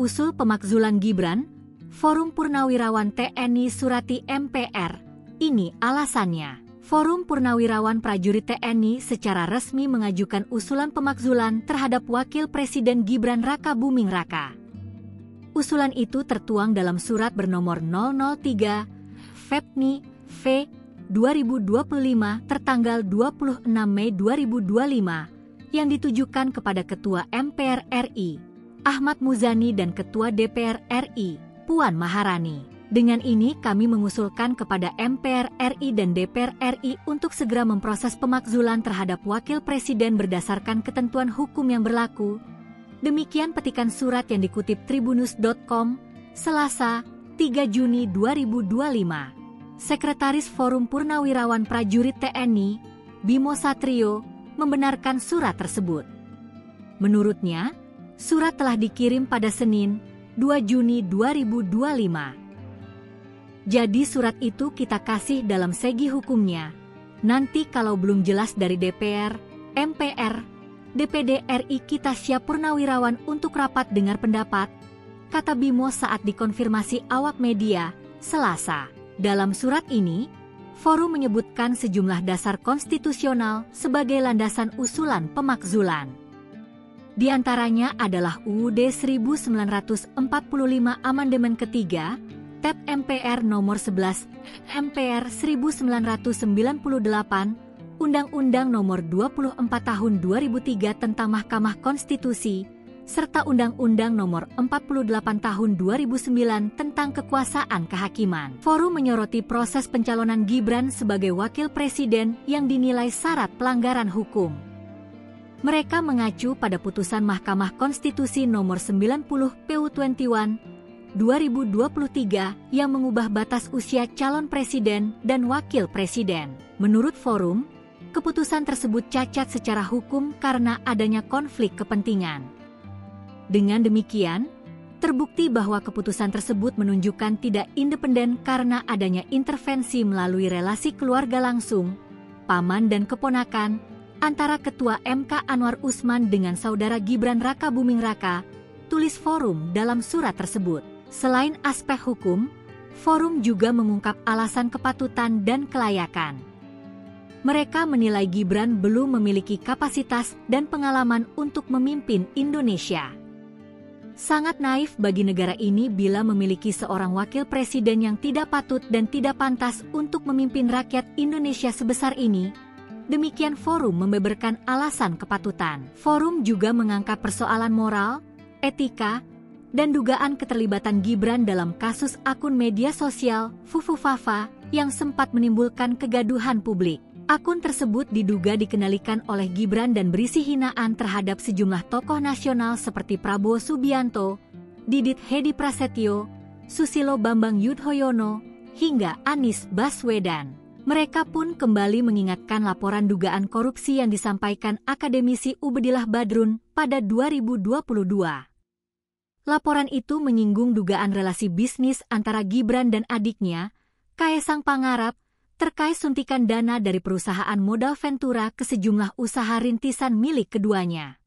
Usul pemakzulan Gibran, Forum Purnawirawan TNI Surati MPR. Ini alasannya. Forum Purnawirawan Prajurit TNI secara resmi mengajukan usulan pemakzulan terhadap Wakil Presiden Gibran Rakabuming Raka. Usulan itu tertuang dalam surat bernomor 003 FEPNI V 2025 tertanggal 26 Mei 2025 yang ditujukan kepada Ketua MPR RI Ahmad Muzani dan Ketua DPR RI Puan Maharani. Dengan ini kami mengusulkan kepada MPR RI dan DPR RI untuk segera memproses pemakzulan terhadap Wakil Presiden berdasarkan ketentuan hukum yang berlaku. Demikian petikan surat yang dikutip tribunnews.com, Selasa, 3 Juni 2025. Sekretaris Forum Purnawirawan Prajurit TNI, Bimo Satrio, membenarkan surat tersebut. Menurutnya, surat telah dikirim pada Senin, 2 Juni 2025. Jadi surat itu kita kasih dalam segi hukumnya. Nanti kalau belum jelas dari DPR, MPR, DPD RI kita siap purnawirawan untuk rapat dengar pendapat, kata Bimo saat dikonfirmasi awak media, Selasa. Dalam surat ini, Forum menyebutkan sejumlah dasar konstitusional sebagai landasan usulan pemakzulan. Di antaranya adalah UUD 1945 Amandemen Ketiga, TEP MPR Nomor 11, MPR 1998, Undang-Undang Nomor 24 Tahun 2003 tentang Mahkamah Konstitusi, serta Undang-Undang Nomor 48 Tahun 2009 tentang Kekuasaan Kehakiman. Forum menyoroti proses pencalonan Gibran sebagai Wakil Presiden yang dinilai syarat pelanggaran hukum. Mereka mengacu pada putusan Mahkamah Konstitusi Nomor 90 PU21 2023 yang mengubah batas usia calon presiden dan wakil presiden. Menurut Forum, keputusan tersebut cacat secara hukum karena adanya konflik kepentingan. Dengan demikian, terbukti bahwa keputusan tersebut menunjukkan tidak independen karena adanya intervensi melalui relasi keluarga langsung, paman dan keponakan, antara Ketua MK Anwar Usman dengan saudara Gibran Rakabuming Raka, tulis Forum dalam surat tersebut. Selain aspek hukum, Forum juga mengungkap alasan kepatutan dan kelayakan. Mereka menilai Gibran belum memiliki kapasitas dan pengalaman untuk memimpin Indonesia. Sangat naif bagi negara ini bila memiliki seorang wakil presiden yang tidak patut dan tidak pantas untuk memimpin rakyat Indonesia sebesar ini. Demikian Forum membeberkan alasan kepatutan. Forum juga mengangkat persoalan moral, etika, dan dugaan keterlibatan Gibran dalam kasus akun media sosial Fufufafa yang sempat menimbulkan kegaduhan publik. Akun tersebut diduga dikendalikan oleh Gibran dan berisi hinaan terhadap sejumlah tokoh nasional seperti Prabowo Subianto, Didit Hedi Prasetyo, Susilo Bambang Yudhoyono, hingga Anies Baswedan. Mereka pun kembali mengingatkan laporan dugaan korupsi yang disampaikan akademisi Ubedillah Badrun pada 2022. Laporan itu menyinggung dugaan relasi bisnis antara Gibran dan adiknya, Kaesang Pangarap, terkait suntikan dana dari perusahaan modal Ventura ke sejumlah usaha rintisan milik keduanya.